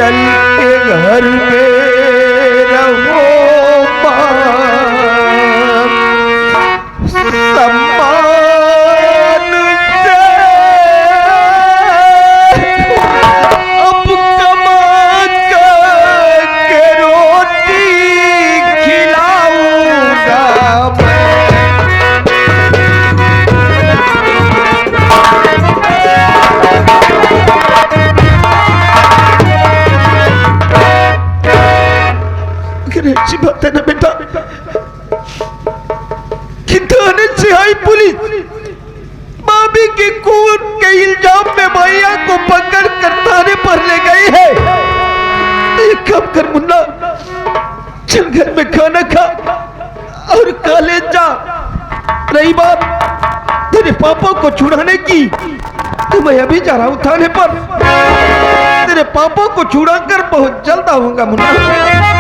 चल के घर में रहो सम्मान से अब कमा के रोटी खिलाऊंगा अच्छी बात है ना बेटा कि थाने से आई पुलिस भाभी के खून के इल्जाम में भैया को पकड़ कर थाने पर ले गई है। एक काम कर मुन्ना, चल घर में खाना खा और कॉलेज जा। रही बात तेरे पापा को छुड़ाने की तो मैं अभी जा रहा हूँ थाने पर। तेरे पापा को छुड़ा कर बहुत जल्द आऊंगा मुन्ना।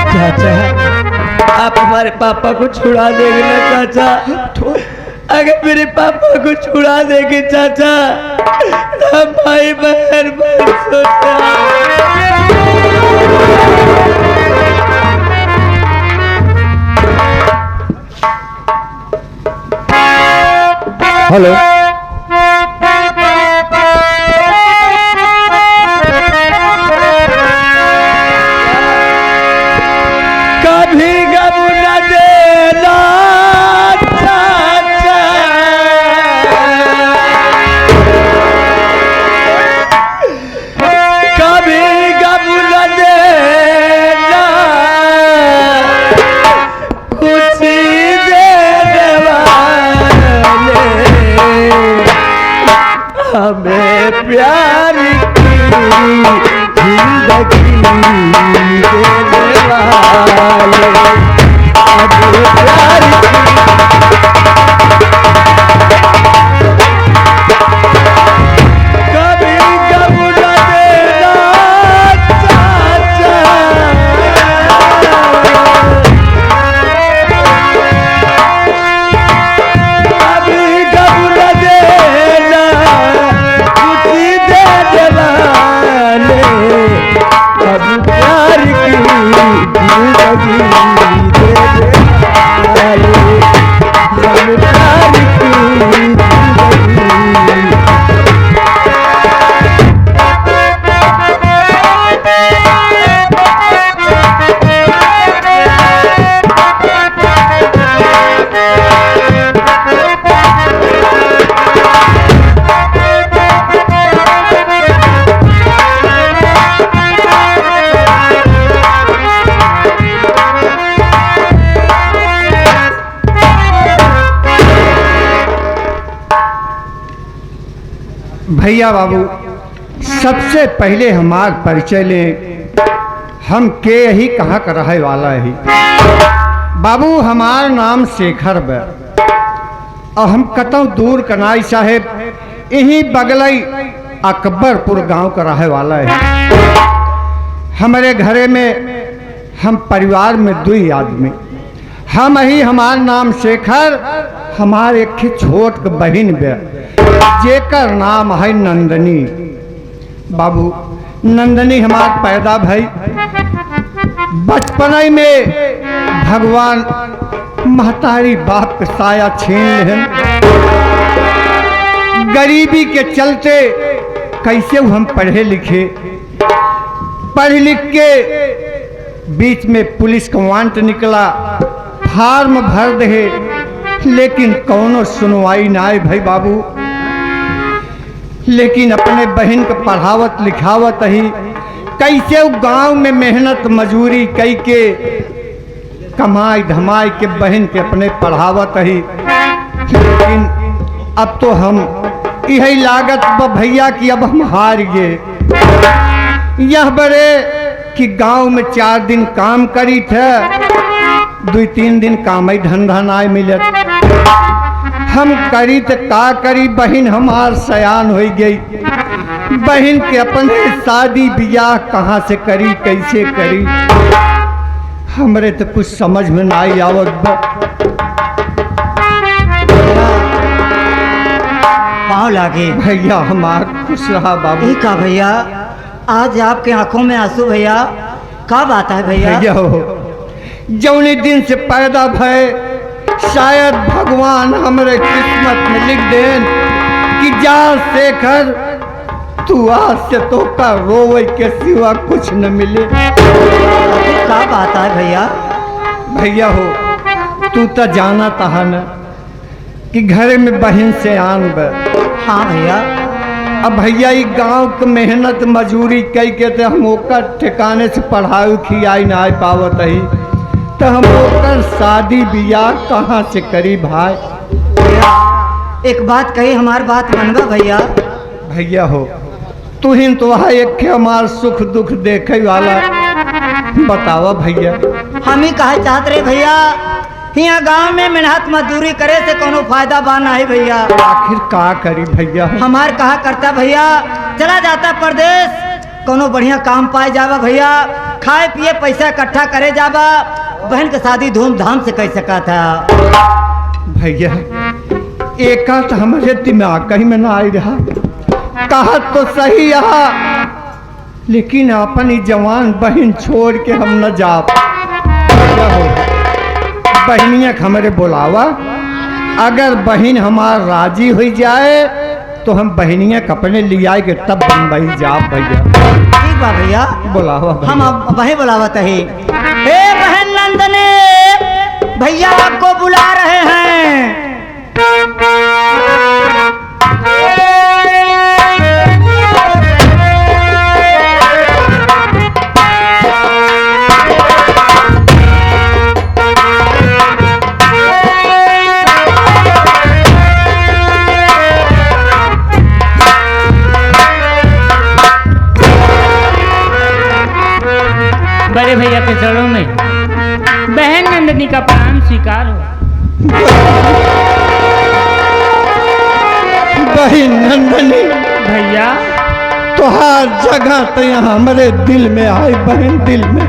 चाचा आप हमारे पापा को छुड़ा देंगे ना चाचा? अगर मेरे पापा को छुड़ा देंगे चाचा तो भाई बहन बन सोचा। हेलो कभी गम न देना चाचा, कभी गम न देना, खुशी देने वाले हमें प्यार की जिंदगी देने वाले अब प्यार कभी गम न देना चाचा, कभी गम न देना, खुशी देने वाले अब प्यार की जिंदगी देने वाले हम प्यार की जिंदगी। भैया बाबू सबसे पहले हमार परिचय लें, हम के यही कहाँ का रहे वाला है। बाबू हमार नाम शेखर बे और हम कतौ दूर कनाई साहेब यही बगलई अकबरपुर गांव का रहे वाला है। हमारे घरे में हम परिवार में 2 आदमी, हम ही हमार नाम शेखर, हमारे एक छोट बहन बे जेकर नाम है नंदनी। बाबू नंदनी हमार पैदा भाई बचपन में भगवान महतारी बाप के साया छीन लेहन। गरीबी के चलते कैसे हम पढ़े लिखे, पढ़ लिख के बीच में पुलिस का वांट निकला, फार्म भर दे लेकिन कौनो सुनवाई ना आए भाई बाबू। लेकिन अपने बहन को पढ़ावत लिखावत ही कैसे गांव में मेहनत मजूरी कई के कमाई धमाई के बहन के अपने पढ़ावत ही। लेकिन अब तो हम यही लागत भैया कि अब हम हार गए। यह बड़े कि गांव में 4 दिन काम करी थे, 2-3 दिन काम ही धंधा ना मिलत। हम करी तो का करी, बहन हमार सयान हो गई। बहन के अपन शादी ब्याह कहाँ से करी कैसे करी, हमरे तो कुछ समझ में ना आवत। पाँव लागे भैया हमार खुश रहा बाबू। का भैया आज आपके आंखों में आंसू भैया, क्या बात है भैया? भैया हो, जौने दिन से पैदा भय शायद भगवान हमारे किस्मत में लिख देन कि जा शेखर तू आज से तो का रोवे के सिवा कुछ न मिले। क्या बात है भैया? भैया हो, तू तो जाना तहा न कि घर में बहन से आन ब। हाँ भैया। अब भैया ई गांव के मेहनत मजूरी कई के ते हम ओकर ठिकाने से पढ़ाई खियाई ना आ पावत ही, तो हम ओकर शादी बियाह कहाँ से करी भाई? एक बात कही, हमार बात मनवा भैया? भैया हो, तू ही तो एक हमार सुख दुख देखे वाला, बतावा भैया। हम ही कहा चाहत रहे भैया, यहाँ गांव में मेहनत मजदूरी करे से कोनो फायदा बा नहीं भैया। आखिर का करी भैया? हमार कहा करता भैया, चला जाता परदेश, कोनो बढ़िया काम पाए जावा भैया, खाए पिए पैसा इकट्ठा करे जावा, बहन के शादी धूमधाम से कर सका था। भैया एका तो हमारे दिमाग कहीं में ना आई रहा, कहा तो सही रहा, लेकिन अपनी जवान बहन छोड़ के हम न जा। बहनिया हमारे बुलावा, अगर बहन हमार राजी हो जाए तो हम बहनिया कपड़े ले आए के तब बम्बई जा भैया। ठीक बा भैया, बुलावा भैया। हम अब वही बुलावत है। हे बहन नंदनी, भैया आपको बुला रहे हैं। बड़े भैया के चरणों में बहन नंदनी का प्रणाम स्वीकार हो। बहन नंदनी भैया तुहार जगह तो यहाँ हमारे दिल में आई बहन, दिल में।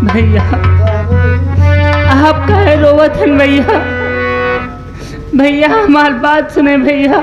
भैया आप कहे रोवत हन भैया? भैया हमारी बात सुने भैया।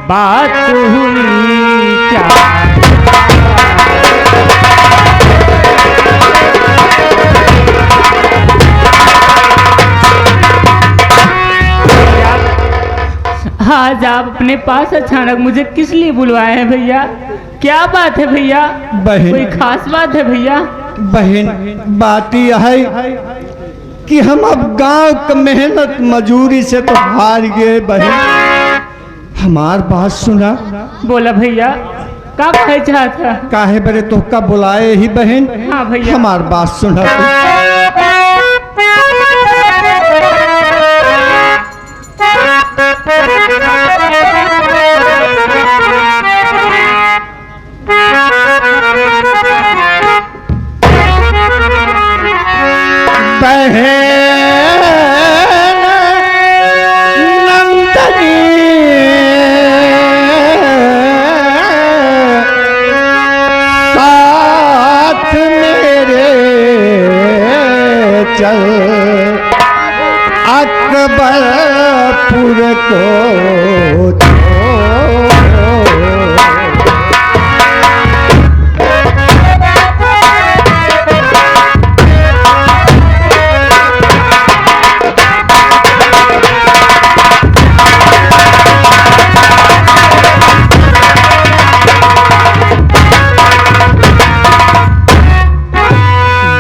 बात हुई क्या? आज आप अपने पास अचानक मुझे किस लिए बुलवाए हैं भैया? क्या बात है भैया? बहन, कोई खास बात है भैया? बहन बात यह है कि हम अब गांव का मेहनत मजूरी से तो हार गए बहन। हमार बात सुना। बोला भैया, का कहे चाहता? काहे बरे तो का बुलाए ही बहन। हाँ भैया। हमार बात सुना बहन नंदनी, चल अकबरपुर को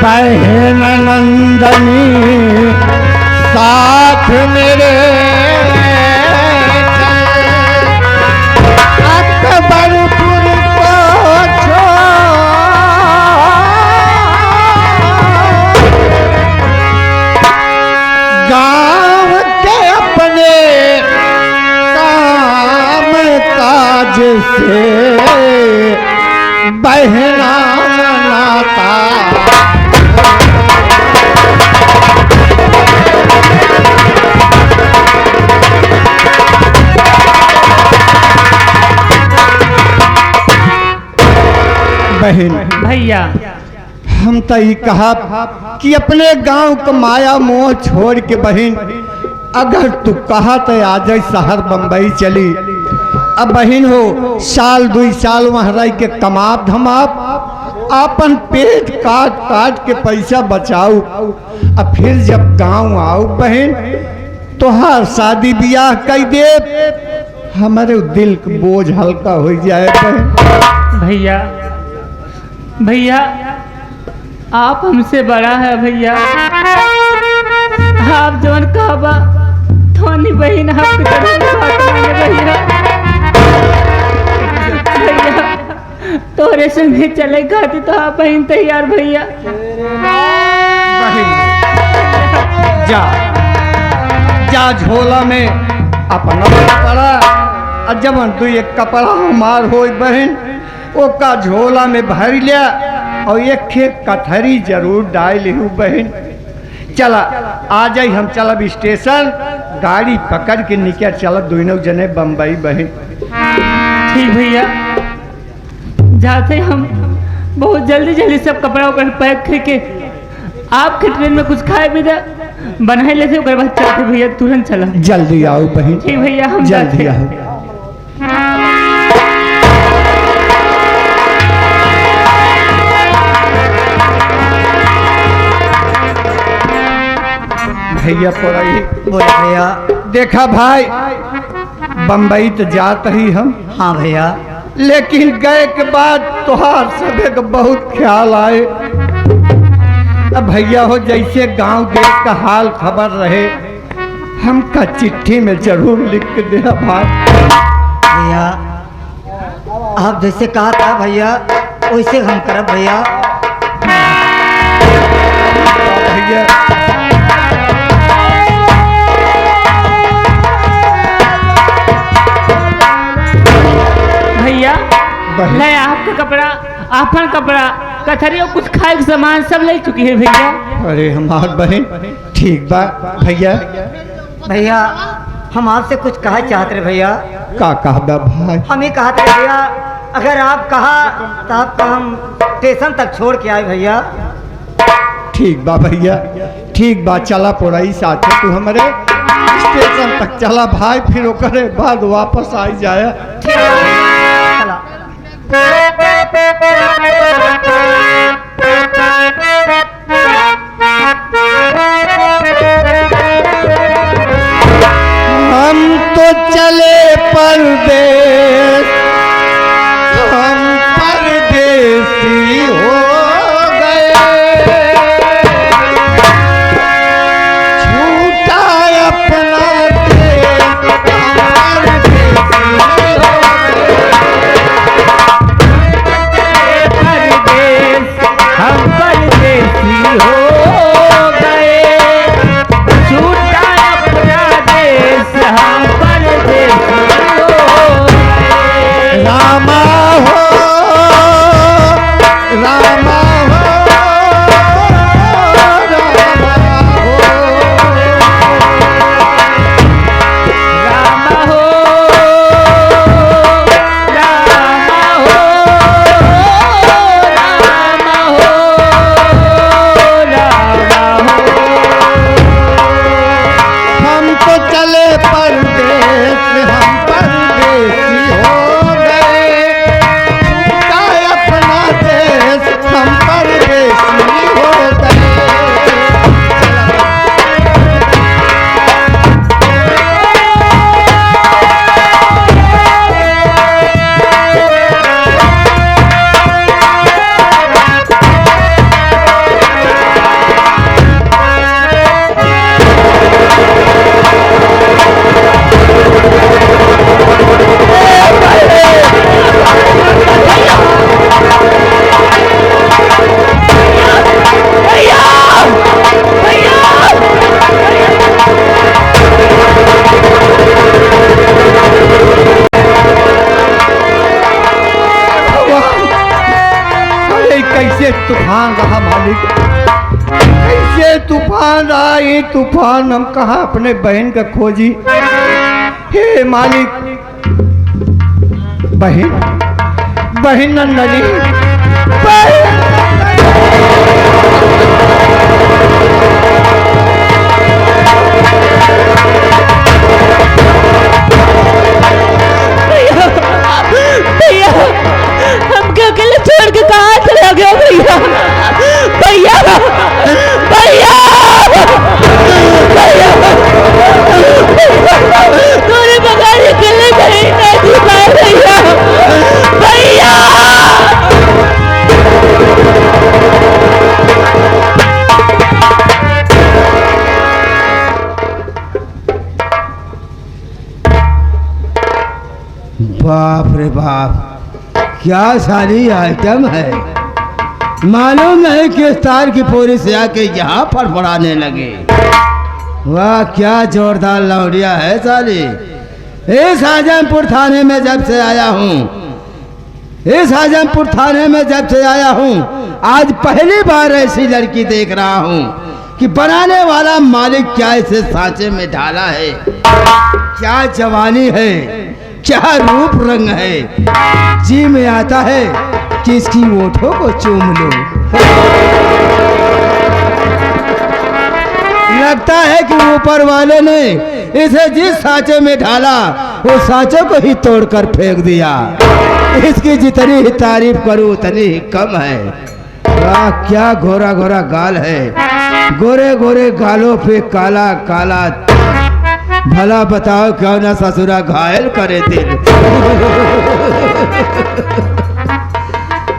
बहन नंदनी साथ मेरे अकबरपुर को गांव के अपने काम काज से बहना नाता बहन भैया हम तो ये कहा कि अपने गांव का माया मोह छोड़ के बहन अगर तू कहा तो आ जाए शहर बम्बई चली। अब बहन हो साल 2 साल वहाँ रह के कमाप धमाप अपन पेट काट काट के पैसा बचाऊ। अब फिर जब गांव आओ बहन तोहार शादी ब्याह कर दे हमारे दिल का बोझ हल्का हो जाए बहन। भैया भैया आप हमसे बड़ा है भैया। आप जौन कहबा थोनी बहन आपके तरफ बात माने भैया। भैया तोरे संगे चले खाती तो आप बहन तैयार भैया। बहन जा जा झोला में अपना कपड़ा और जब तू एक कपड़ा हमार हो बहन ओका झोला में भर लिया और एक कथरी जरूर डाल हूँ बहन। चला आ जाई हम चलब स्टेशन गाड़ी पकड़ के निकल चलब दोनों जने बम्बई बहन। ठीक भैया जाते हम बहुत जल्दी जल्दी सब कपड़ा उपड़ा पैक करके आपके ट्रेन में कुछ खाए भी दे बनाए लेते ओकर बाद चलते भैया तुरंत चला। जल्दी आओ बहन। ठीक भैया हम जल्दी जाते आओ। भैया पढ़ाई बोले भैया। देखा भाई बम्बई तो जात ही हम हाँ भैया। लेकिन गए के बाद तोहार सबे का बहुत ख्याल आए। अब भैया हो जैसे गांव देश का हाल खबर रहे हमका चिट्ठी में जरूर लिख के देना भाई। भैया आप जैसे कहा था भैया वैसे हम करब भैया। भैया भैया बहन। ले आपका कपड़ा आपन कपड़ा कथरी और कुछ खाए के सामान सब ले चुकी है भैया। अरे हमार बहन ठीक बा भैया। भैया हम आपसे कुछ कहा चाहते रहे भैया। का कहबा भाई। हम ही कहते रहे भैया अगर आप कहा तो आपको हम स्टेशन तक छोड़ के आए भैया। ठीक बा भैया ठीक बा चला पड़ाई साथ तू हमारे स्टेशन तक चला भाई फिर ओकरे बाद वापस आ जाए। चला। हम तो चले परदेश हम परदेसी हो गए छूटा अपना देश हम परदेसी हो गए। कैसे तूफान रहा मालिक, कैसे तूफान रहा। ये तूफान हम कहाँ अपने बहन का खोजी। हे मालिक, बहन बहन नंदनी, भैया हमको अकेले छोड़ के कहाँ चला गया भैया। भैया भैया भैया तूने बगैर अकेले नहीं जी पाए भैया। भैया बाप रे बाप, क्या सारी आइटम है। मालूम नहीं किस तार की पूरी से आके यहाँ फड़फड़ाने लगे। वाह क्या जोरदार लौड़िया है साली। इस आजमपुर थाने में जब से आया हूँ, इस आजमपुर थाने में जब से आया हूँ, आज पहली बार ऐसी लड़की देख रहा हूँ कि बनाने वाला मालिक क्या इसे सांचे में ढाला है। क्या जवानी है, क्या रूप रंग है। जी में आता है कि इसकी ओठों को चूम लो। लगता है कि ऊपर वाले ने इसे जिस सांचे में ढाला वो सांचे को ही तोड़कर फेंक दिया। इसकी जितनी ही तारीफ करूं उतनी ही कम है। वाह क्या गोरा गोरा गाल है, गोरे गोरे गालों पे काला काला। भला बताओ क्यों ना ससुरा घायल करे दिल।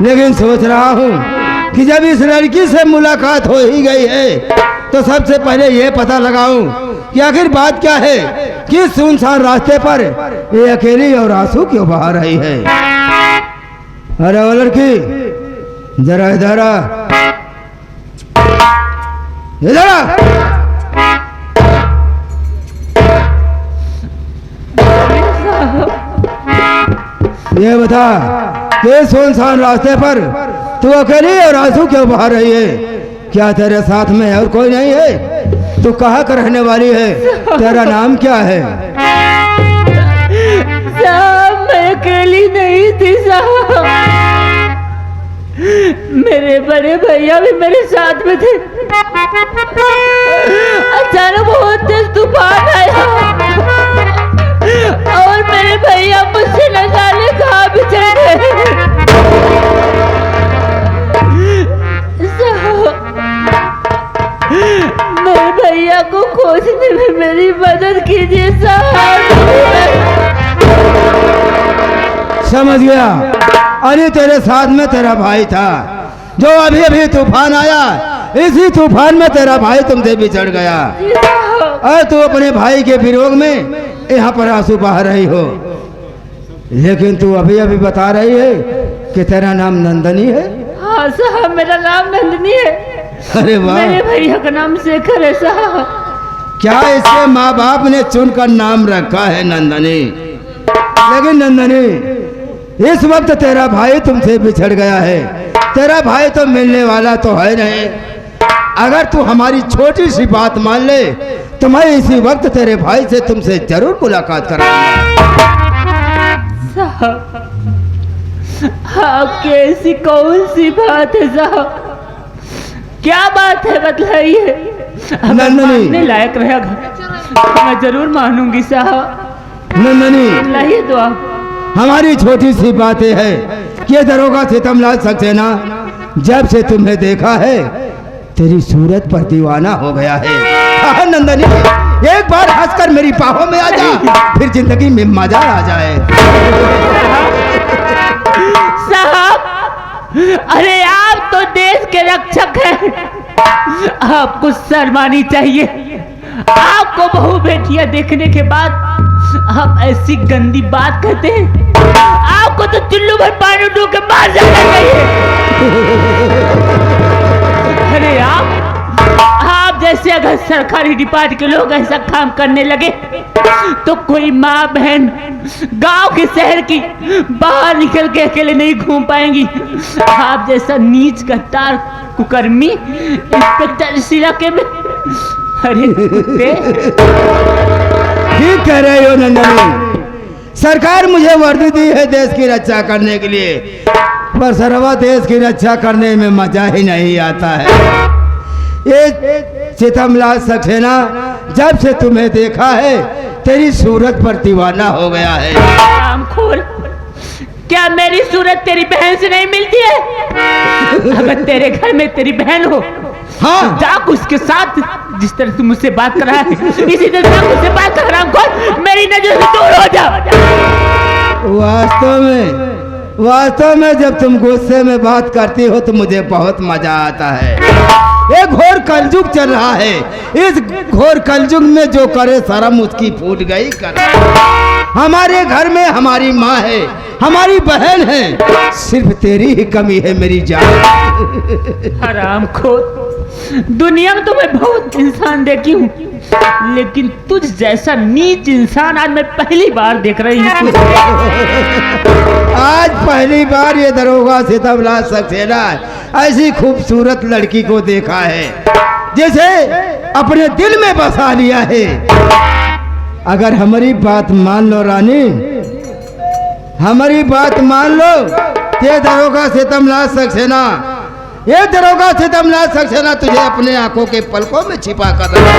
लेकिन सोच रहा हूँ कि जब इस लड़की से मुलाकात हो ही गई है तो सबसे पहले ये पता लगाऊं कि आखिर बात क्या है। किस सुनसान रास्ते पर ये अकेली और आंसू क्यों बहा रही है। अरे वो लड़की जरा इधर आ, इधर आ। ये बता कि सुनसान रास्ते पर तू अकेली और आंसू क्यों बहा रही है। क्या तेरे साथ में और कोई नहीं है। तू कहाँ का रहने वाली है, तेरा नाम क्या है। साहब मैं अकेली नहीं थी साहब, मेरे बड़े भैया भी मेरे साथ में थे। अचानक बहुत तेज तूफान आया और मेरे भैया मुझसे न जाने कहाँ भी चढ़ गए। मेरे भैया को खोजने में मेरी मदद कीजिए साहब। समझ गया। अरे तेरे साथ में तेरा भाई था जो अभी अभी तूफान आया, इसी तूफान में तेरा भाई तुमसे बिछड़ गया और तू अपने भाई के विरोध में यहाँ पर आंसू बहा रही हो। लेकिन तू अभी अभी बता रही है कि तेरा नाम नंदनी है। हाँ साहब मेरा नाम नंदनी है। अरे वाह, मेरे भैया का नाम शेखर है साहब। क्या इसके माँ बाप ने चुनकर नाम रखा है नंदनी। लेकिन नंदनी इस वक्त तेरा भाई तुमसे बिछड़ गया है। तेरा भाई तो मिलने वाला तो है नहीं। अगर तू हमारी छोटी सी बात मान ले तो मैं इसी वक्त तेरे भाई से तुमसे जरूर मुलाकात कराऊंगा। साहब आपकी ऐसी कौन सी बात है साहब, क्या बात है बतलाइए। अगर मानने लायक रहेगा मैं जरूर मानूंगी साहब। नंदनी लाइए तो आप। हमारी छोटी सी बातें है कि दरोगा सितमलाल सक्सेना जब से तुम्हें देखा है तेरी सूरत पर दीवाना हो गया है। हाँ नंदनी, एक बार हंसकर मेरी बाहों में आ जा, फिर जिंदगी में मजा आ जाए। साहब अरे आप तो देश के रक्षक हैं, आपको शर्मानी चाहिए। आपको बहू बेटियां देखने के बाद आप ऐसी गंदी बात कहते हैं। आपको तो चुल्लू भर पानी डूब के मार जाना चाहिए। अरे आप जैसे से अगर सरकारी डिपार्टमेंट के लोग ऐसा काम करने लगे तो कोई माँ बहन गांव के शहर की बाहर निकल के अकेले नहीं घूम पाएंगी। आप जैसा नीच कट्टार कुकर्मी इंस्पेक्टर इस इलाके में, अरे कुत्ते। ठीक कह रहे हो नंदनी, सरकार मुझे वर्दी दी है देश की रक्षा करने के लिए, पर सरवा देश की रक्षा करने में मजा ही नहीं आता है। ये सितमलाल सक्सेना, जब से तुम्हें देखा है तेरी सूरत पर दीवाना हो गया है। रामखोर, क्या मेरी सूरत तेरी बहन से नहीं मिलती है? अगर तेरे घर में तेरी बहन हो, हाँ, जाक उसके साथ जिस तरह तू मुझसे बात कर रहा है इसी तरह जाक उससे बात कर। रामखोर, मेरी नजर से दूर हो जा। वास्तव में जब तुम गुस्से में बात करती हो तो मुझे बहुत मजा आता है। एक घोर कलयुग चल रहा है, इस घोर कलयुग में जो करे शर्म उसकी फूट गई कर। हमारे घर में हमारी माँ है, हमारी बहन है, सिर्फ तेरी ही कमी है मेरी जान। हरामखोर, दुनिया में तो मैं बहुत इंसान देखी हूँ, लेकिन तुझ जैसा नीच इंसान आज मैं पहली बार देख रही हूँ। आज पहली बार ये दरोगा सितमलाल सक्सेना ऐसी खूबसूरत लड़की को देखा है जिसे अपने दिल में बसा लिया है। अगर हमारी बात मान लो रानी, हमारी बात मान लो, ये दरोगा सितमलाल सक्सेना, ये दरोगा सितमलाल सक्सेना तुझे अपने आंखों के पलकों में छिपा कर रखा।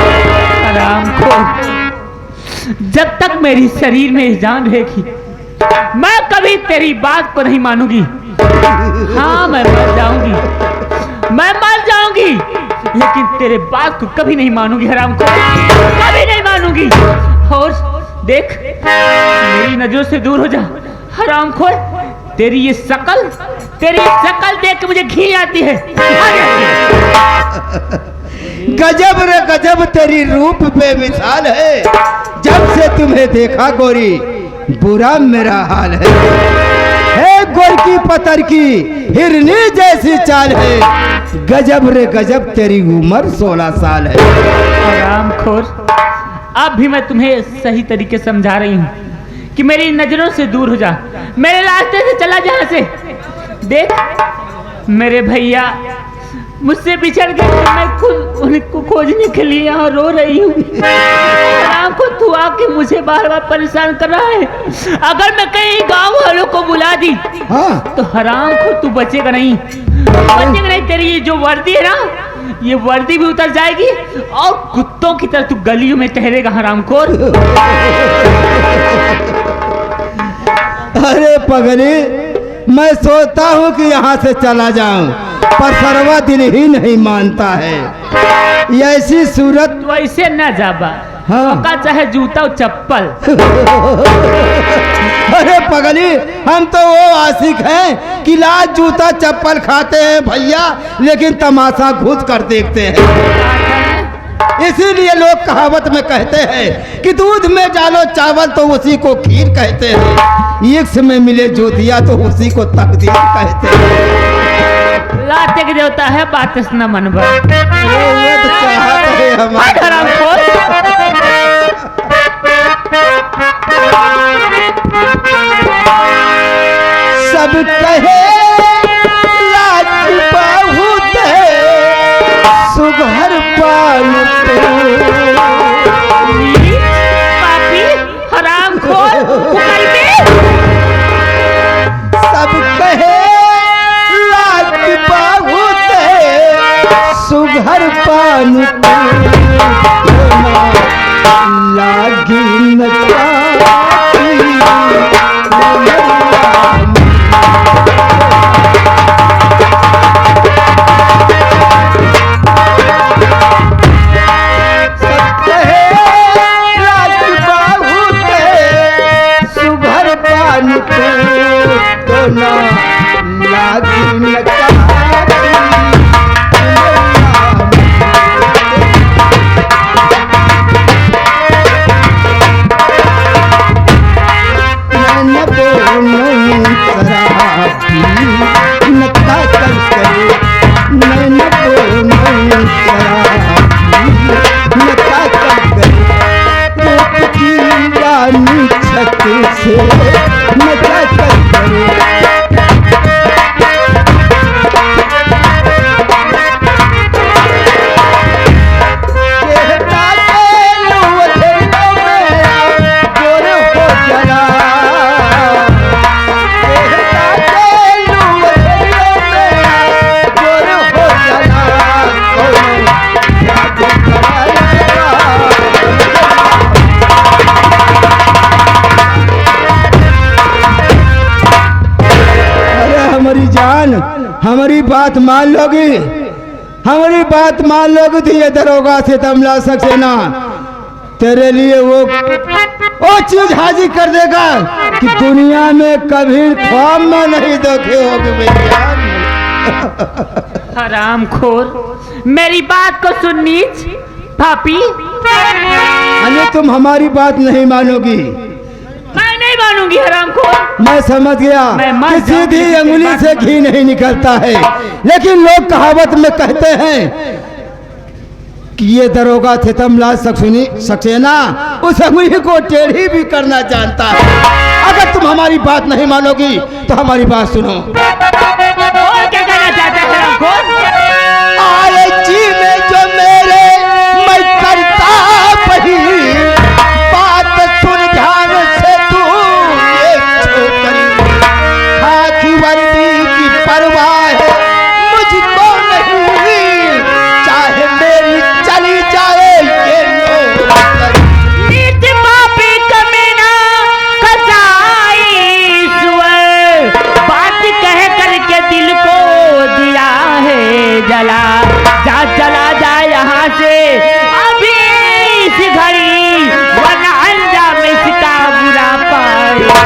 हरामखोर, जब तक मेरी शरीर में जान रहेगी मैं कभी तेरी बात को नहीं मानूंगी। हाँ, मैं मर जाऊंगी, लेकिन तेरे बात को कभी नहीं मानूंगी। हरामखोर, कभी नहीं मानूंगी। और देख, मेरी नजरों से दूर हो जा। हरामखोर, तेरी ये शक्ल देख के मुझे घी आती है। गजब रे गजब, तेरी रूप बेमिसाल है। जब से तुम्हें देखा गोरी, बुरा मेरा हाल है। गोरकी पत्थर की हिरनी जैसी चाल है। गजब रे गजब, तेरी उम्र 16 साल है। हरामखोर, अब भी मैं तुम्हें सही तरीके समझा रही हूँ कि मेरी नजरों से दूर हो जा, मेरे रास्ते से चला जा। यहाँ से देख, मेरे भैया मुझसे बिछड़ गए, मैं खुद उनको खोजने के लिए यहाँ रो रही हूँ। को तू आके मुझे बार बार परेशान कर रहा है। अगर मैं कहीं गांव वालों को बुला दी, हाँ, तो हराम को तू बचेगा नहीं, तेरी ये जो वर्दी है ना, ये वर्दी भी उतर जाएगी और कुत्तों की तरह तू गलियों में ठहरेगा। हरामखोर। अरे पगली, मैं सोचता हूँ कि यहाँ से चला जाऊं, पर सरवा दिल ही नहीं मानता है। ऐसी सूरत वैसे न जाबा, हाँ, का चाहे जूता और चप्पल। अरे पगली, हम तो वो आशिक हैं कि लाज जूता चप्पल खाते हैं भैया, लेकिन तमाशा घुस कर देखते हैं। इसीलिए लोग कहावत में कहते हैं कि दूध में डालो चावल तो उसी को खीर कहते हैं, इश्क में मिले ज्योतिया तो उसी को तकदीर कहते हैं। लाते के देवता है, बात न मनबा। सब कहे लाज बहुत है, सुघर पाल पापी हरामखोर। सब कहे बहुत सुघर पान लागी सुघर पान तो ना लागी जान हमारी बात मान लोगी, हमारी बात मान लोगी तो ये दरोगा से तमला सक्सेना तेरे लिए वो चीज हाजिर कर देगा कि दुनिया में कभी ख्वाब में नहीं देखे होगे भैया। हरामखोर, मेरी बात को सुन नीच पापी। अरे तुम हमारी बात नहीं मानोगी। मैं नहीं मानूंगी हरामखोर। मैं समझ गया कि सीधी अंगुली से घी नहीं निकलता है, लेकिन लोग कहावत में कहते हैं कि ये दरोगा थे तमला सक्सेना उस अंगुली को टेढ़ी भी करना जानता है। अगर तुम हमारी बात नहीं मानोगी तो हमारी बात सुनो। और क्या कहना चाहता है हरामखोर? आए जी में जो मेरे मैं करता वही बात सुन ध्यान से तू ये छोकरी खाकी वर्दी की परवाह है मुझको नहीं, चाहे मेरी चली जाए ये नौकरी। नीच पापी कमीना कसाई सुअर, बात कह करके दिल को दिया है जला। जा चला जा यहाँ से अभी इस घड़ी, वरना अंजाम इसका बुरा पाएगा।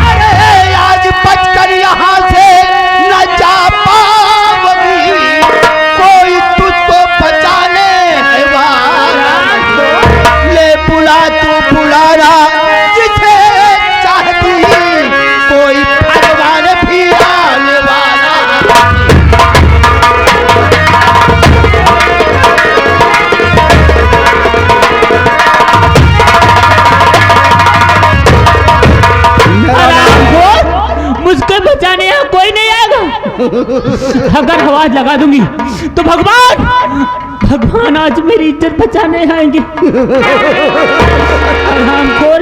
अरे आज बचकर यहाँ से न जा पाओगी, कोई तुझको बचाने है वाला। ले बुला तू बुलाना जिसे चाहती, कोई भगवान भी आने वाला। मुझको बचाने यहाँ कोई नहीं आएगा। अगर आवाज लगा दूंगी तो भगवान आज मेरी इज्जत बचाने आएंगे। हरामखोर,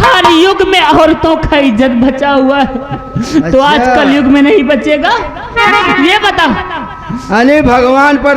हर युग में औरतों का इज्जत बचा हुआ है, तो आज कल युग में नहीं बचेगा। ये बता अरे भगवान पर